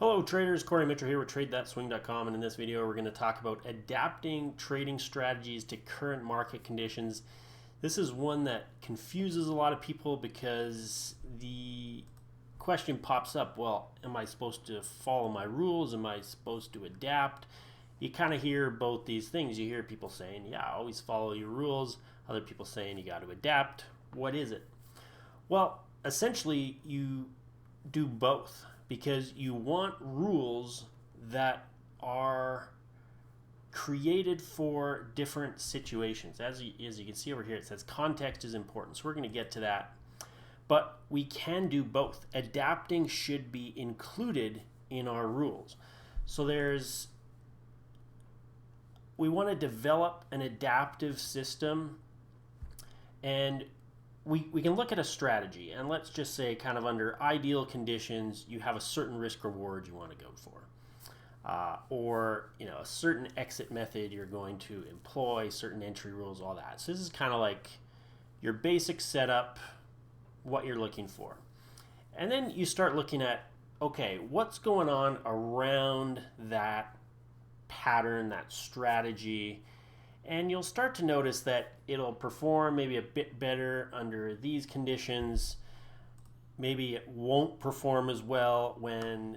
Hello traders, Cory Mitchell here with TradeThatSwing.com, and in this video we're going to talk about adapting trading strategies to current market conditions. This is one that confuses a lot of people because the question pops up, well, am I supposed to follow my rules? Am I supposed to adapt? You kind of hear both these things. You hear people saying, yeah, always follow your rules. Other people saying you got to adapt. What is it? Well, essentially you do both, because you want rules that are created for different situations. As you can see over here, it says context is important. So we're going to get to that. But we can do both. Adapting should be included in our rules. So we want to develop an adaptive system, and we can look at a strategy, and let's just say kind of under ideal conditions you have a certain risk reward you want to go for, or a certain exit method you're going to employ, certain entry rules, all that. So this is kind of like your basic setup, what you're looking for. And then you start looking at, okay, what's going on around that pattern, that strategy, and you'll start to notice that it'll perform maybe a bit better under these conditions. Maybe it won't perform as well when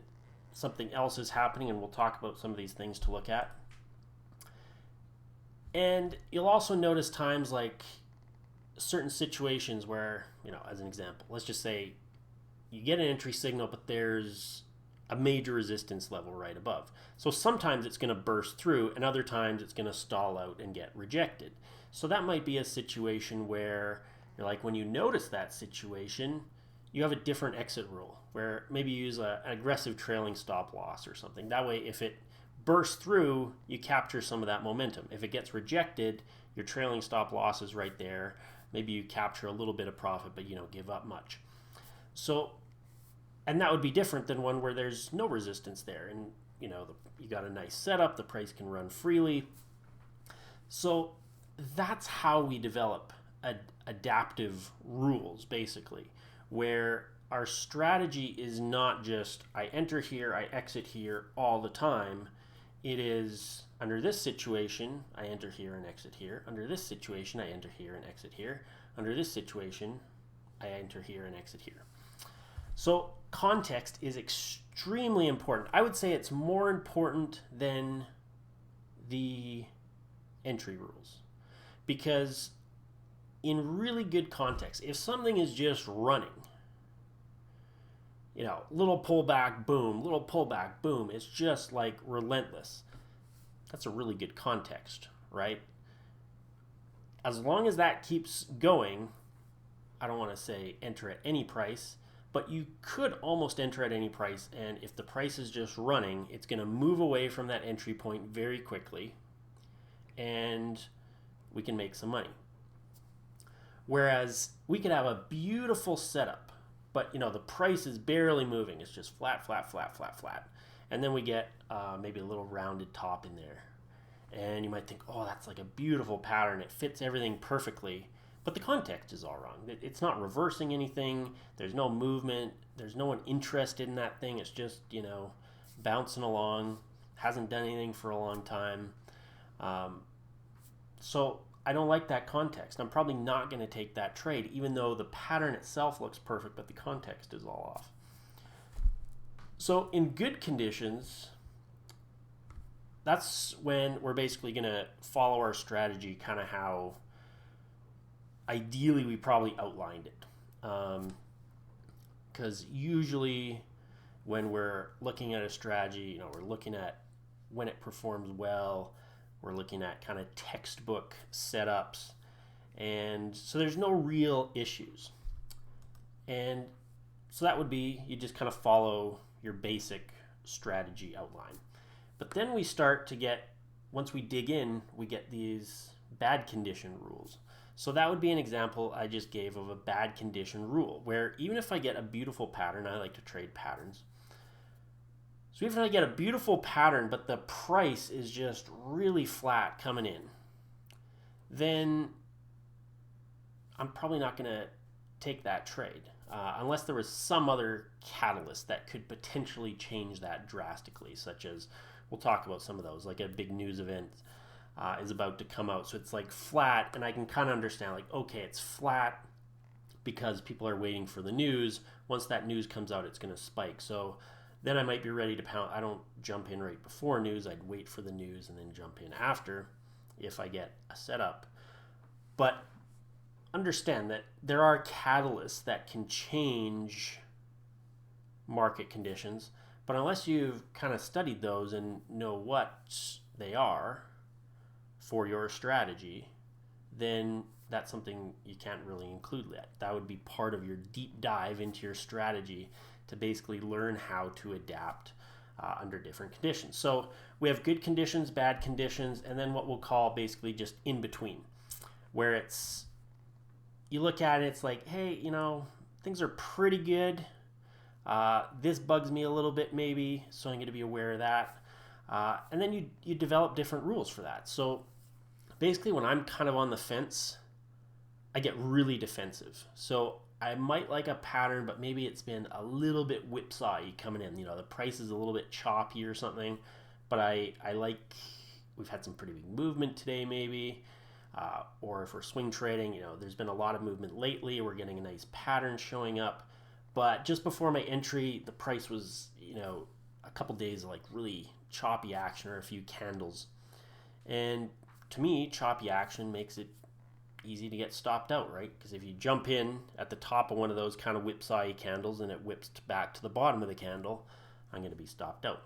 something else is happening, and we'll talk about some of these things to look at. And you'll also notice times like certain situations where, as an example, let's just say you get an entry signal, but there's a major resistance level right above. So sometimes it's going to burst through, and other times it's going to stall out and get rejected. So that might be a situation where you're like, when you notice that situation, you have a different exit rule where maybe you use an aggressive trailing stop loss or something. That way, if it bursts through, you capture some of that momentum. If it gets rejected, your trailing stop loss is right there. Maybe you capture a little bit of profit, but you don't give up much. And that would be different than one where there's no resistance there, and you got a nice setup, the price can run freely. So that's how we develop adaptive rules, basically, where our strategy is not just I enter here, I exit here all the time. It is, under this situation, I enter here and exit here. Under this situation, I enter here and exit here. Under this situation, I enter here and exit here. So context is extremely important. I would say it's more important than the entry rules, because in really good context, if something is just running, little pullback, boom, little pullback, boom, it's just like relentless. That's a really good context, right? As long as that keeps going, I don't want to say enter at any price, but you could almost enter at any price, and if the price is just running, it's going to move away from that entry point very quickly, and we can make some money. Whereas we could have a beautiful setup, but the price is barely moving. It's just flat, flat, flat, flat, flat. And then we get maybe a little rounded top in there. And you might think, oh, that's like a beautiful pattern. It fits everything perfectly. But the context is all wrong. It's not reversing anything. There's no movement. There's no one interested in that thing. It's just, bouncing along. Hasn't done anything for a long time. So I don't like that context. I'm probably not going to take that trade, even though the pattern itself looks perfect, but the context is all off. So in good conditions, that's when we're basically going to follow our strategy kind of how ideally we probably outlined it, because usually when we're looking at a strategy, we're looking at when it performs well, we're looking at kind of textbook setups, and so there's no real issues. And so that would be, you just kind of follow your basic strategy outline. But then we start to get, once we dig in, we get these bad condition rules. So that would be an example I just gave of a bad condition rule, where even if I get a beautiful pattern, I like to trade patterns. So even if I get a beautiful pattern, but the price is just really flat coming in, then I'm probably not going to take that trade unless there was some other catalyst that could potentially change that drastically, such as, we'll talk about some of those, like a big news event is about to come out, so it's like flat, and I can kind of understand, like, okay, it's flat because people are waiting for the news. Once that news comes out, it's going to spike. So then I might be ready to pound. I don't jump in right before news. I'd wait for the news and then jump in after if I get a setup. But understand that there are catalysts that can change market conditions, but unless you've kind of studied those and know what they are for your strategy, then that's something you can't really include yet. That would be part of your deep dive into your strategy to basically learn how to adapt under different conditions. So we have good conditions, bad conditions, and then what we'll call basically just in between, where it's, you look at it, it's like, hey, you know, things are pretty good. This bugs me a little bit maybe, so I'm going to be aware of that. And then you develop different rules for that. So basically when I'm kind of on the fence, I get really defensive. So I might like a pattern, but maybe it's been a little bit whipsaw-y coming in. You know, the price is a little bit choppy or something, but I like, we've had some pretty big movement today maybe, or if we're swing trading, you know, there's been a lot of movement lately. We're getting a nice pattern showing up. But just before my entry, the price was, you know, a couple days of like really choppy action or a few candles. And to me, choppy action makes it easy to get stopped out, right? Because if you jump in at the top of one of those kind of whipsaw candles and it whips back to the bottom of the candle, I'm going to be stopped out.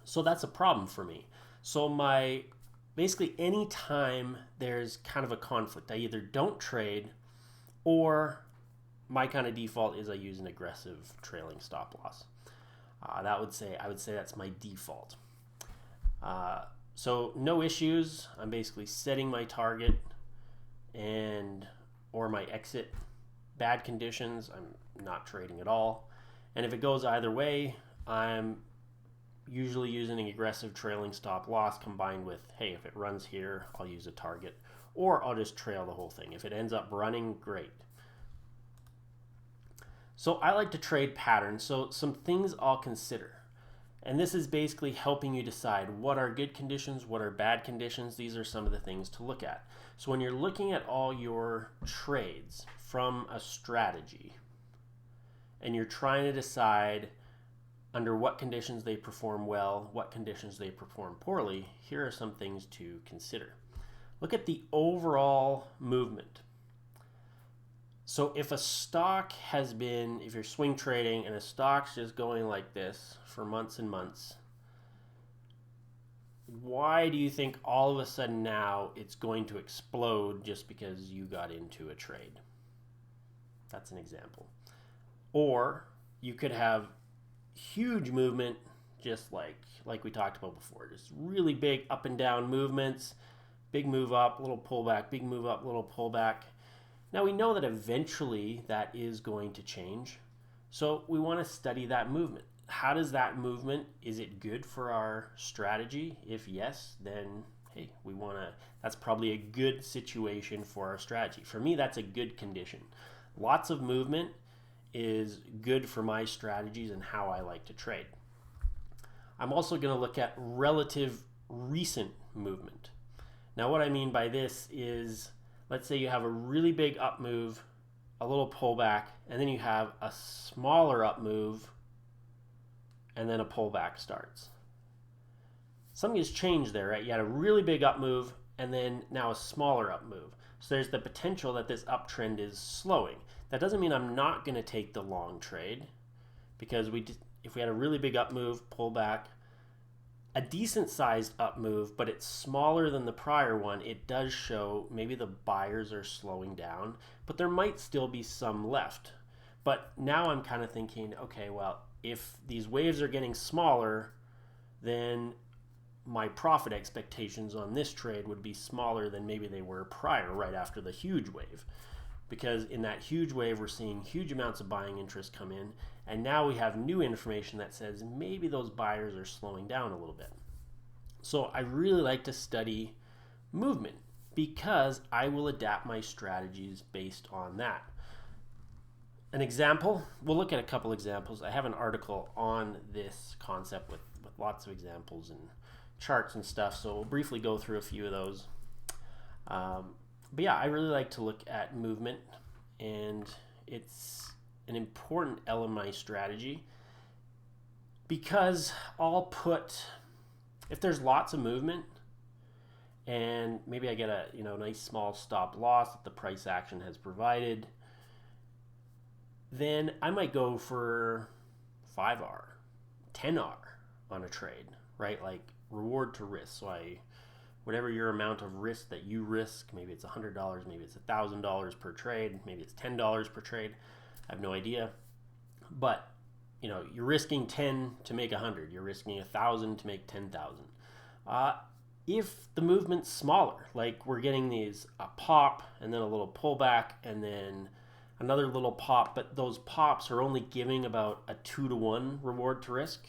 So that's a problem for me. So basically any time there's kind of a conflict, I either don't trade, or my kind of default is I use an aggressive trailing stop loss. I would say that's my default. So no issues. I'm basically setting my target or my exit. Bad conditions, I'm not trading at all. And if it goes either way, I'm usually using an aggressive trailing stop loss combined with, hey, if it runs here, I'll use a target, or I'll just trail the whole thing. If it ends up running, great. So I like to trade patterns. So some things I'll consider. And this is basically helping you decide what are good conditions, what are bad conditions. These are some of the things to look at. So when you're looking at all your trades from a strategy and you're trying to decide under what conditions they perform well, what conditions they perform poorly, here are some things to consider. Look at the overall movement. So if a stock has been, if you're swing trading and a stock's just going like this for months and months, why do you think all of a sudden now it's going to explode just because you got into a trade? That's an example. Or you could have huge movement, just like we talked about before, just really big up and down movements, big move up, little pullback, big move up, little pullback. Now we know that eventually that is going to change. So we want to study that movement. How does that movement, is it good for our strategy? If yes, then hey, that's probably a good situation for our strategy. For me, that's a good condition. Lots of movement is good for my strategies and how I like to trade. I'm also going to look at relative recent movement. Now what I mean by this is, let's say you have a really big up move, a little pullback, and then you have a smaller up move, and then a pullback starts. Something has changed there, right? You had a really big up move, and then now a smaller up move. So there's the potential that this uptrend is slowing. That doesn't mean I'm not going to take the long trade, because if we had a really big up move, pullback, a decent sized up move, but it's smaller than the prior one, it does show maybe the buyers are slowing down, but there might still be some left. But now I'm kind of thinking, okay, well, if these waves are getting smaller, then my profit expectations on this trade would be smaller than maybe they were prior, right after the huge wave. Because in that huge wave, we're seeing huge amounts of buying interest come in, and now we have new information that says maybe those buyers are slowing down a little bit. So I really like to study movement because I will adapt my strategies based on that. an example, we'll look at a couple examples. I have an article on this concept with lots of examples and charts and stuff, so we'll briefly go through a few of those. But yeah, I really like to look at movement, and it's an important element of my strategy because if there's lots of movement and maybe I get a nice small stop loss that the price action has provided, then I might go for 5R, 10R on a trade, right? Like reward to risk. So whatever your amount of risk that you risk, maybe it's $100, maybe it's $1,000 per trade, maybe it's $10 per trade. I have no idea. But you're risking 10 to make 100. You're risking 1,000 to make 10,000. If the movement's smaller, like we're getting a pop and then a little pullback and then another little pop, but those pops are only giving about a 2-to-1 reward to risk,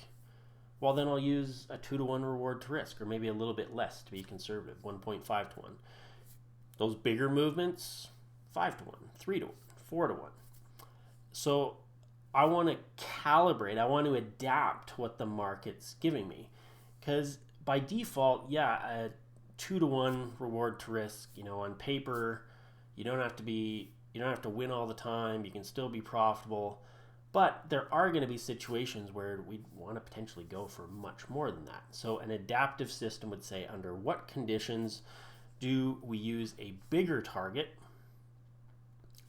well, then I'll use a 2-to-1 reward to risk, or maybe a little bit less to be conservative, 1.5-to-1. Those bigger movements, 5-to-1, 3-to-1, 4-to-1. So I want to calibrate, I want to adapt what the market's giving me. Because by default, a 2-to-1 reward to risk, on paper, you don't have to win all the time, you can still be profitable. But there are going to be situations where we want to potentially go for much more than that. So an adaptive system would say, under what conditions do we use a bigger target?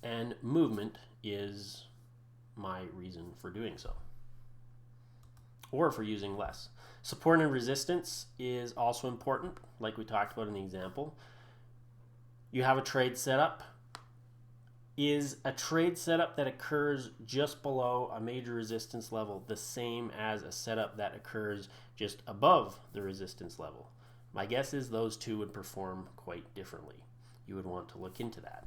And movement is my reason for doing so, or for using less. Support and resistance is also important, like we talked about in the example. You have a trade setup. Is a trade setup that occurs just below a major resistance level the same as a setup that occurs just above the resistance level? My guess is those two would perform quite differently. You would want to look into that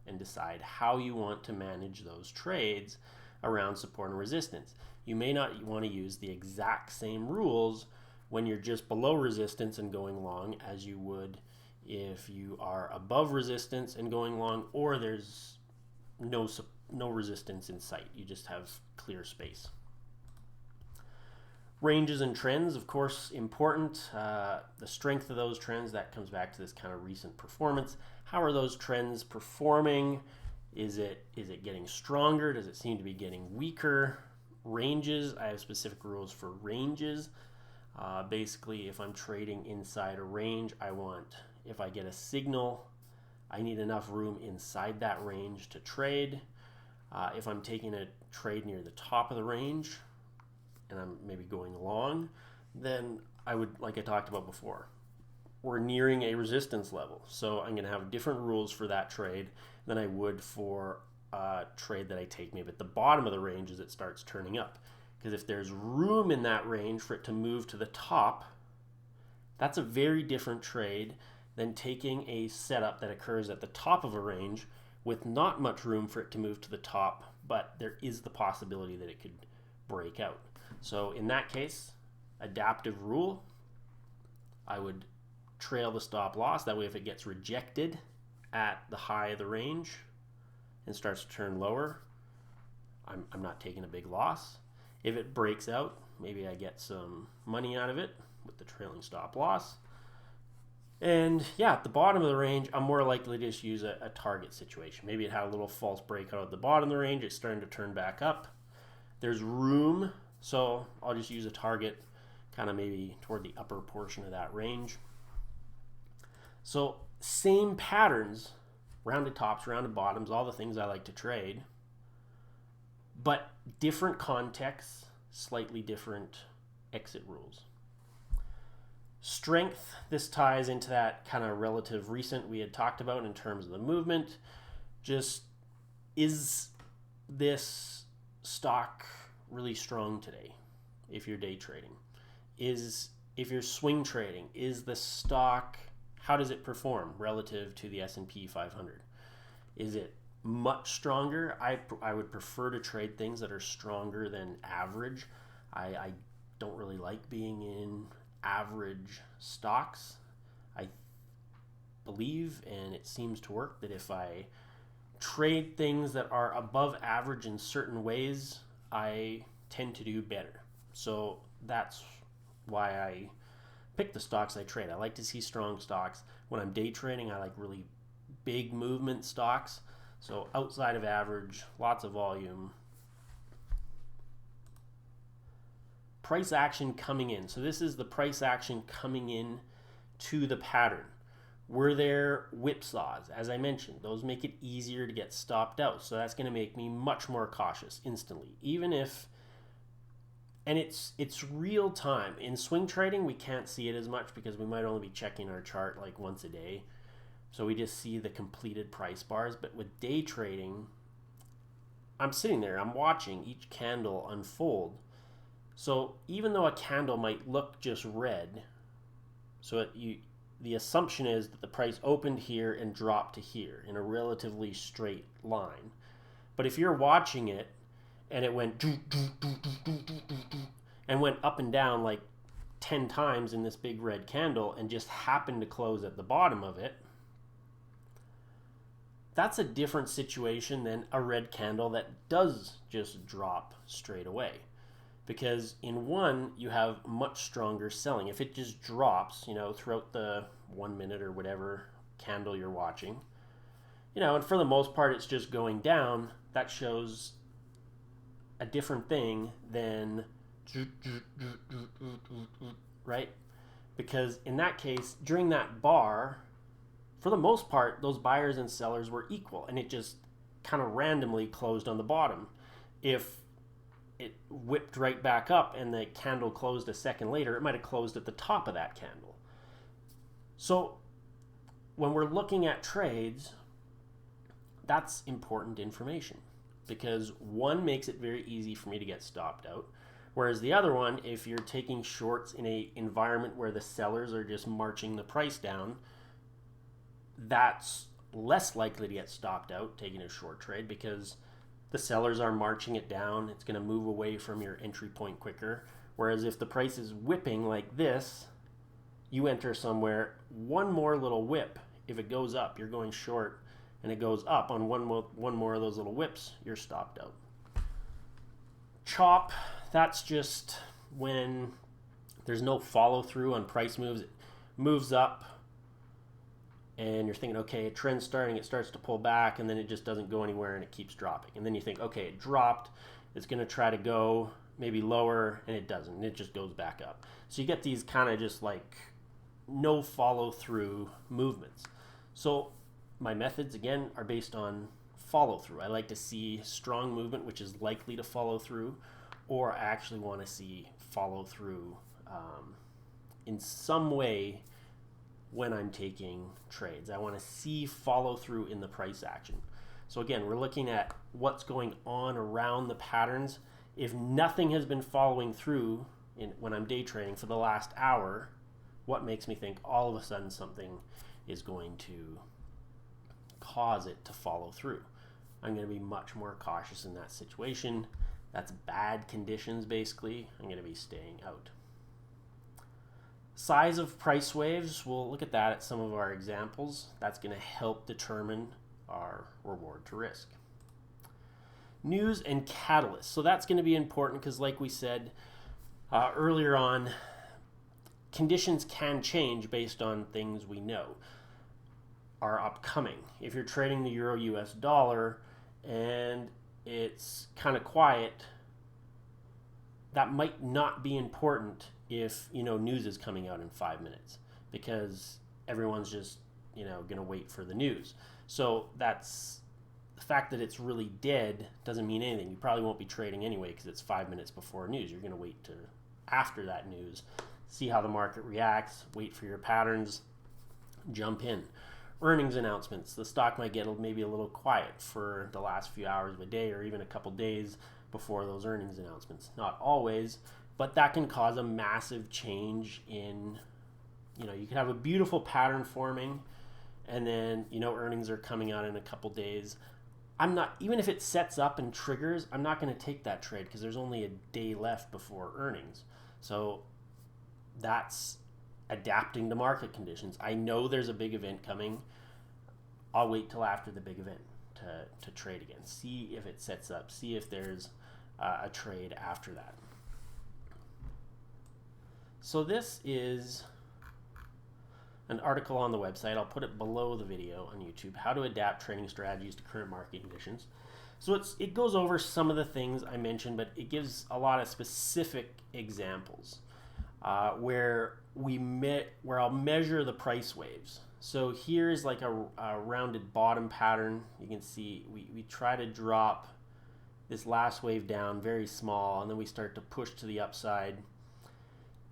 and decide how you want to manage those trades around support and resistance. You may not want to use the exact same rules when you're just below resistance and going long as you would if you are above resistance and going long, or there's no resistance in sight. You just have clear space. Ranges and trends, of course, important. The strength of those trends, that comes back to this kind of recent performance. How are those trends performing? Is it getting stronger? Does it seem to be getting weaker? Ranges, I have specific rules for ranges. Basically, if I'm trading inside a range, if I get a signal, I need enough room inside that range to trade. If I'm taking a trade near the top of the range and I'm maybe going long, then I would, like I talked about before, we're nearing a resistance level. So I'm going to have different rules for that trade than I would for a trade that I take maybe at the bottom of the range as it starts turning up. Because if there's room in that range for it to move to the top, that's a very different trade than taking a setup that occurs at the top of a range with not much room for it to move to the top, but there is the possibility that it could break out. So in that case, adaptive rule, I would trail the stop loss. That way if it gets rejected at the high of the range and starts to turn lower, I'm not taking a big loss. If it breaks out, maybe I get some money out of it with the trailing stop loss. And at the bottom of the range, I'm more likely to just use a target situation. Maybe it had a little false breakout at the bottom of the range. It's starting to turn back up. There's room, so I'll just use a target kind of maybe toward the upper portion of that range. So same patterns, rounded tops, rounded bottoms, all the things I like to trade, but different contexts, slightly different exit rules. Strength, this ties into that kind of relative recent we had talked about in terms of the movement. Just, is this stock really strong today if you're day trading? If you're swing trading, is the stock, how does it perform relative to the S&P 500? Is it much stronger? I would prefer to trade things that are stronger than average. I don't really like being in average stocks. I believe, and it seems to work, that if I trade things that are above average in certain ways, I tend to do better. So that's why I pick the stocks I trade. I like to see strong stocks. When I'm day trading, I like really big movement stocks. So outside of average, lots of volume. Price action coming in. So this is the price action coming in to the pattern. Were there whipsaws? As I mentioned, those make it easier to get stopped out. So that's going to make me much more cautious instantly. Even if, and it's real time. In swing trading, we can't see it as much because we might only be checking our chart like once a day. So we just see the completed price bars. But with day trading, I'm sitting there, I'm watching each candle unfold. So even though a candle might look just red, so the assumption is that the price opened here and dropped to here in a relatively straight line. But if you're watching it and it went and went up and down like 10 times in this big red candle and just happened to close at the bottom of it, that's a different situation than a red candle that does just drop straight away. Because in one, you have much stronger selling. If it just drops, throughout the 1 minute or whatever candle you're watching, and for the most part, it's just going down, that shows a different thing than, right? Because in that case, during that bar, for the most part, those buyers and sellers were equal, and it just kind of randomly closed on the bottom. If it whipped right back up and the candle closed a second later, it might have closed at the top of that candle. So when we're looking at trades, that's important information because one makes it very easy for me to get stopped out. Whereas the other one, if you're taking shorts in an environment where the sellers are just marching the price down, that's less likely to get stopped out taking a short trade because the sellers are marching it down. It's going to move away from your entry point quicker. Whereas if the price is whipping like this, you enter somewhere, one more little whip. If it goes up, you're going short, and it goes up on one more of those little whips, you're stopped out. Chop, that's just when there's no follow through on price moves. It moves up, and you're thinking, okay, a trend's starting, it starts to pull back, and then it just doesn't go anywhere, and it keeps dropping. And then you think, okay, it dropped, it's going to try to go maybe lower, and it doesn't, and it just goes back up. So you get these kind of just like no follow-through movements. So my methods, again, are based on follow-through. I like to see strong movement, which is likely to follow through, or I actually want to see follow-through in some way when I'm taking trades. I want to see follow through in the price action. So again, we're looking at what's going on around the patterns. If nothing has been following through when I'm day trading for the last hour, what makes me think all of a sudden something is going to cause it to follow through? I'm going to be much more cautious in that situation. That's bad conditions, basically. I'm going to be staying out. Size of price waves, we'll look at that at some of our examples. That's going to help determine our reward to risk. News and catalysts. So that's going to be important because like we said earlier on, conditions can change based on things we know are upcoming. If you're trading the Euro US dollar and it's kind of quiet, that might not be important if news is coming out in 5 minutes because everyone's just going to wait for the news. So that's the fact that it's really dead doesn't mean anything. You probably won't be trading anyway because it's 5 minutes before news. You're going to wait to after that news, see how the market reacts, wait for your patterns, jump in. Earnings announcements. The stock might get maybe a little quiet for the last few hours of a day or even a couple days before those earnings announcements. Not always, but that can cause a massive change in, you can have a beautiful pattern forming and then, earnings are coming out in a couple days. Even if it sets up and triggers, I'm not going to take that trade because there's only a day left before earnings. So that's adapting to market conditions. I know there's a big event coming. I'll wait till after the big event to to trade again. See if it sets up, see if there's a trade after that. So this is an article on the website. I'll put it below the video on YouTube, how to adapt trading strategies to current market conditions. So it goes over some of the things I mentioned, but it gives a lot of specific examples where I'll measure the price waves. So here's like a rounded bottom pattern. You can see we try to drop this last wave down very small, and then we start to push to the upside.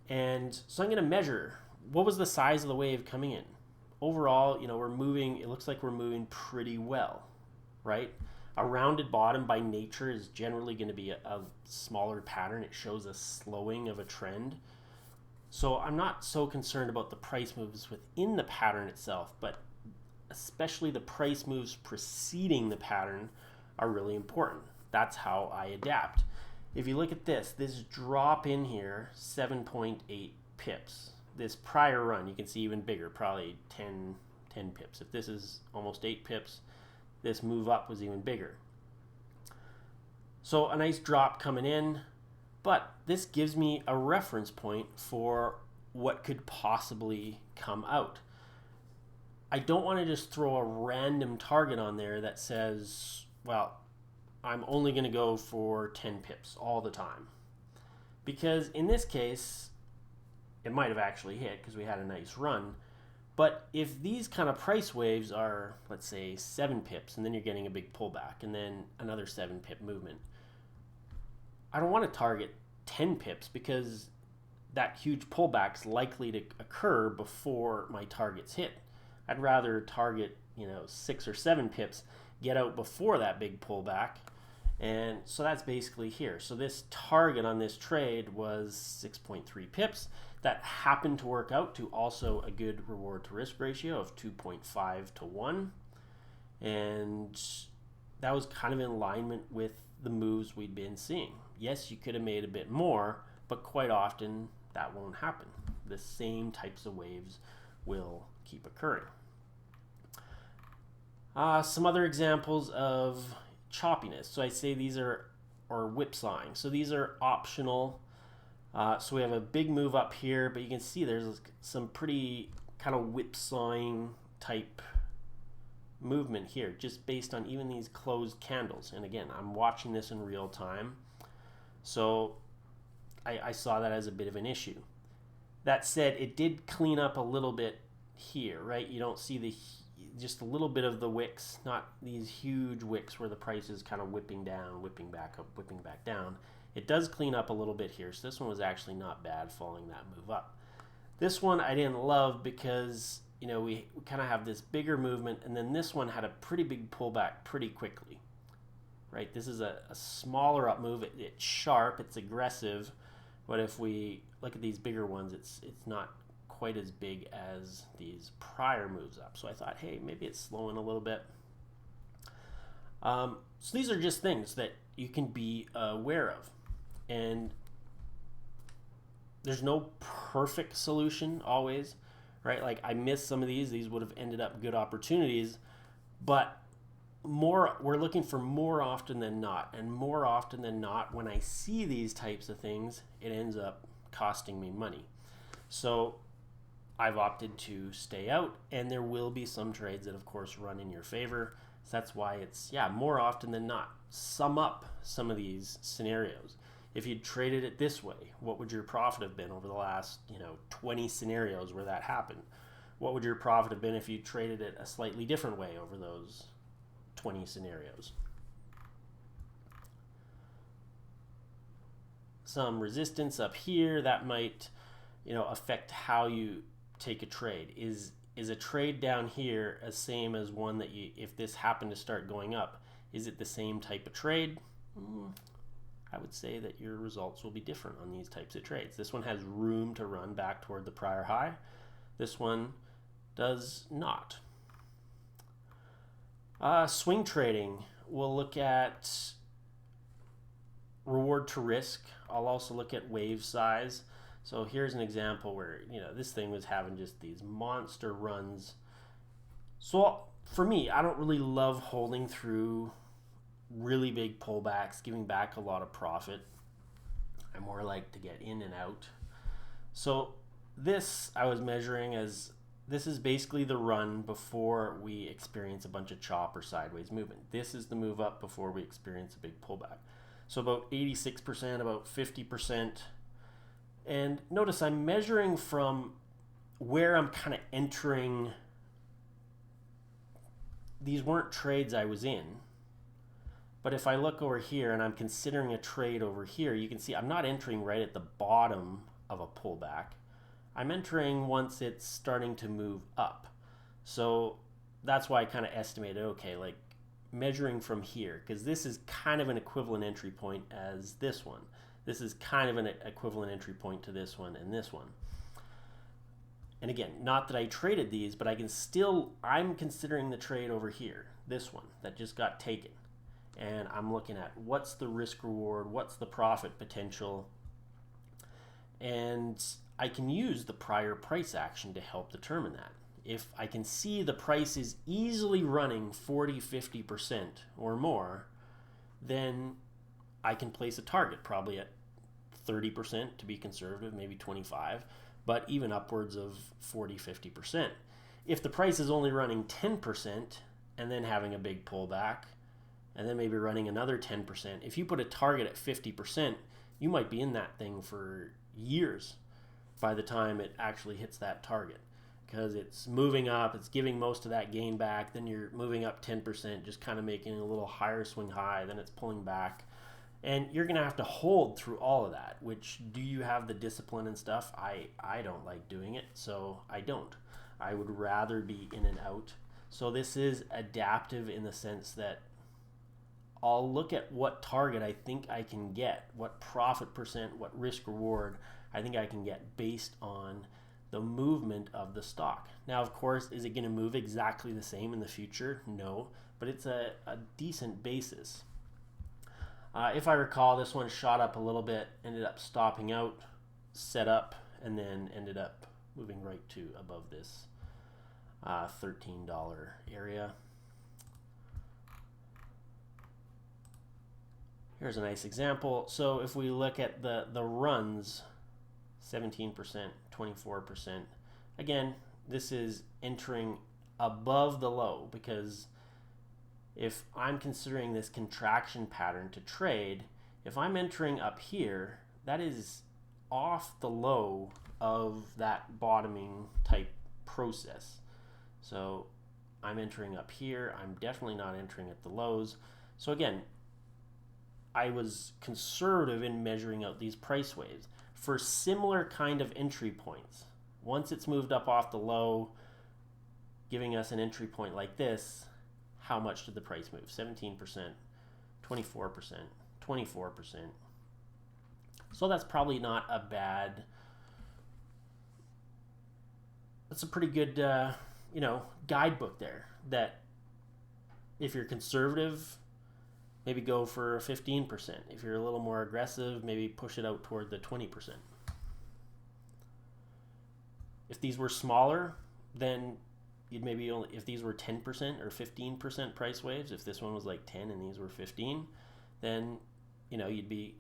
And so I'm going to measure what was the size of the wave coming in. Overall, we're moving, it looks like we're moving pretty well, right? A rounded bottom by nature is generally going to be a smaller pattern. It shows a slowing of a trend. So I'm not so concerned about the price moves within the pattern itself, but especially the price moves preceding the pattern are really important. That's how I adapt. If you look at this drop in here, 7.8 pips. This prior run, you can see even bigger, probably 10 pips. If this is almost 8 pips, this move up was even bigger. So a nice drop coming in, but this gives me a reference point for what could possibly come out. I don't want to just throw a random target on there that says, well, I'm only going to go for 10 pips all the time. Because in this case, it might have actually hit because we had a nice run. But if these kind of price waves are, let's say, 7 pips, and then you're getting a big pullback, and then another 7 pip movement, I don't want to target 10 pips because that huge pullback's likely to occur before my targets hit. I'd rather target, 6 or 7 pips, get out before that big pullback. And so that's basically here. So this target on this trade was 6.3 pips. That happened to work out to also a good reward to risk ratio of 2.5 to 1. And that was kind of in alignment with the moves we'd been seeing. Yes, you could have made a bit more, but quite often that won't happen. The same types of waves will keep occurring. Some other examples of choppiness. So I say these are whipsawing. So these are optional. So we have a big move up here, but you can see there's some pretty kind of whipsawing type movement here, just based on even these closed candles. And again, I'm watching this in real time, so I saw that as a bit of an issue. That said, it did clean up a little bit here, right? You don't see just a little bit of the wicks, not these huge wicks where the price is kind of whipping down, whipping back up, whipping back down. It does clean up a little bit here, so this one was actually not bad following that move up. This one I didn't love because we kind of have this bigger movement, and then this one had a pretty big pullback pretty quickly, right? This is a smaller up move. It's sharp, it's aggressive, but if we look at these bigger ones, it's not quite as big as these prior moves up. So I thought, hey, maybe it's slowing a little bit. So these are just things that you can be aware of. And there's no perfect solution always, right? Like I missed some of these would have ended up good opportunities, but we're looking for more often than not. And more often than not, when I see these types of things, it ends up costing me money. So I've opted to stay out, and there will be some trades that of course run in your favor. So that's why it's, more often than not. Sum up some of these scenarios. If you traded it this way, what would your profit have been over the last 20 scenarios where that happened? What would your profit have been if you traded it a slightly different way over those 20 scenarios? Some resistance up here that might affect how you take a trade. Is a trade down here as same as one that if this happened to start going up, is it the same type of trade? I would say that your results will be different on these types of trades. This one has room to run back toward the prior high. This one does not. Swing trading, we'll look at reward to risk. I'll also look at wave size. So here's an example where this thing was having just these monster runs. So for me, I don't really love holding through really big pullbacks, giving back a lot of profit. I more like to get in and out. So this I was measuring as, this is basically the run before we experience a bunch of chop or sideways movement. This is the move up before we experience a big pullback. So about 86%, about 50%. And notice I'm measuring from where I'm kind of entering. These weren't trades I was in. But if I look over here and I'm considering a trade over here, you can see I'm not entering right at the bottom of a pullback. I'm entering once it's starting to move up. So that's why I kind of estimated, okay, like measuring from here, because this is kind of an equivalent entry point as this one. This is kind of an equivalent entry point to this one and this one. And again, not that I traded these, but I'm considering the trade over here, this one that just got taken. And I'm looking at what's the risk reward, what's the profit potential, and I can use the prior price action to help determine that. If I can see the price is easily running 40-50% or more, then I can place a target probably at 30% to be conservative, maybe 25, but even upwards of 40-50%. If the price is only running 10% and then having a big pullback, and then maybe running another 10%, if you put a target at 50%, you might be in that thing for years by the time it actually hits that target, because it's moving up, it's giving most of that gain back, then you're moving up 10%, just kind of making a little higher swing high, then it's pulling back. And you're going to have to hold through all of that, which, do you have the discipline and stuff? I don't like doing it, so I don't. I would rather be in and out. So this is adaptive in the sense that I'll look at what target I think I can get, what profit percent, what risk reward I think I can get based on the movement of the stock. Now, of course, is it going to move exactly the same in the future? No, but it's a decent basis. If I recall, this one shot up a little bit, ended up stopping out, set up, and then ended up moving right to above this $13 area. Here's a nice example. So if we look at the runs, 17%, 24%. Again, this is entering above the low, because if I'm considering this contraction pattern to trade, if I'm entering up here, that is off the low of that bottoming type process. So I'm entering up here. I'm definitely not entering at the lows. So again, I was conservative in measuring out these price waves for similar kind of entry points. Once it's moved up off the low, giving us an entry point like this, how much did the price move? 17%, 24%, 24%. So that's probably not a bad, that's a pretty good, guidebook there, that if you're conservative, maybe go for 15%. If you're a little more aggressive, maybe push it out toward the 20%. If these were smaller, then you'd maybe only, if these were 10% or 15% price waves, if this one was like 10 and these were 15, then you'd be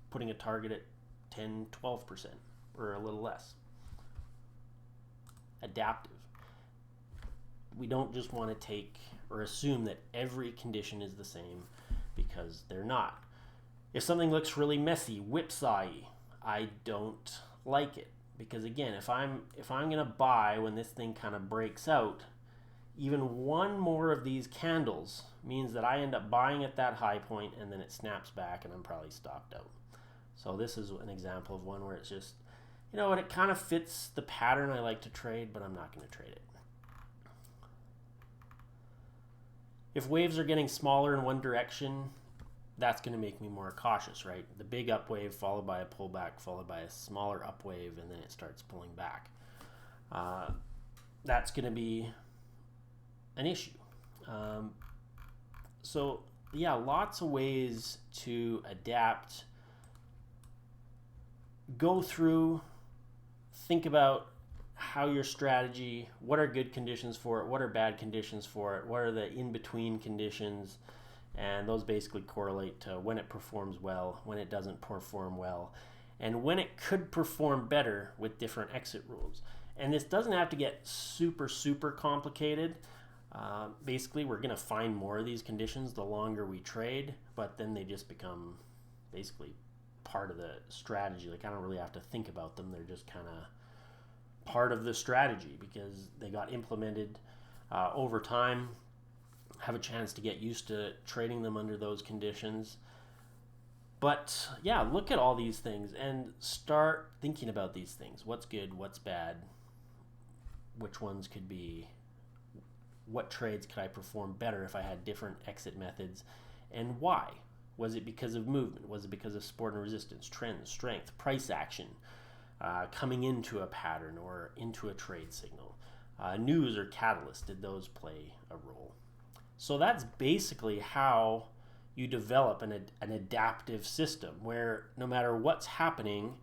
putting a target at 10, 12% or a little less. Adaptive. We don't just want to take or assume that every condition is the same, because they're not. If something looks really messy, whipsaw-y, I don't like it, because again, if I'm going to buy when this thing kind of breaks out, even one more of these candles means that I end up buying at that high point and then it snaps back and I'm probably stopped out. So this is an example of one where it's just, and it kind of fits the pattern I like to trade, but I'm not going to trade it. If waves are getting smaller in one direction, that's going to make me more cautious, right? The big up wave followed by a pullback, followed by a smaller up wave, and then it starts pulling back. That's going to be an issue. So yeah, lots of ways to adapt. Go through, think about how your strategy, what are good conditions for it, what are bad conditions for it, what are the in-between conditions, and those basically correlate to when it performs well, when it doesn't perform well, and when it could perform better with different exit rules. And this doesn't have to get super complicated. Basically, we're going to find more of these conditions the longer we trade, but then they just become basically part of the strategy. Like, I don't really have to think about them. They're just kind of part of the strategy because they got implemented over time. Have a chance to get used to trading them under those conditions. But yeah, look at all these things and start thinking about these things. What's good, what's bad, which ones could be, what trades could I perform better if I had different exit methods, and why? Was it because of movement? Was it because of support and resistance, trends, strength, price action, coming into a pattern or into a trade signal? News or catalyst, did those play a role? So that's basically how you develop an adaptive system where no matter what's happening,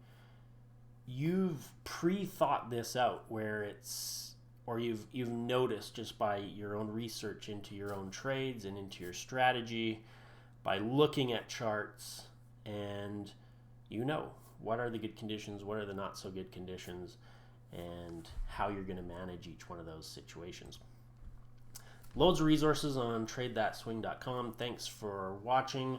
you've pre-thought this out, where it's, or you've noticed just by your own research into your own trades and into your strategy, by looking at charts, and you know what are the good conditions, what are the not so good conditions, and how you're going to manage each one of those situations. Loads of resources on tradethatswing.com. Thanks for watching.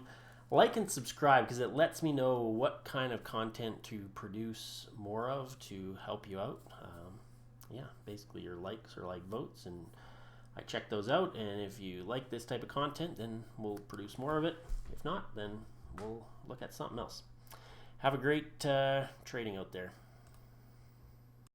Like and subscribe because it lets me know what kind of content to produce more of to help you out. Yeah, basically your likes are like votes, and I check those out. And if you like this type of content, then we'll produce more of it. If not, then we'll look at something else. Have a great trading out there.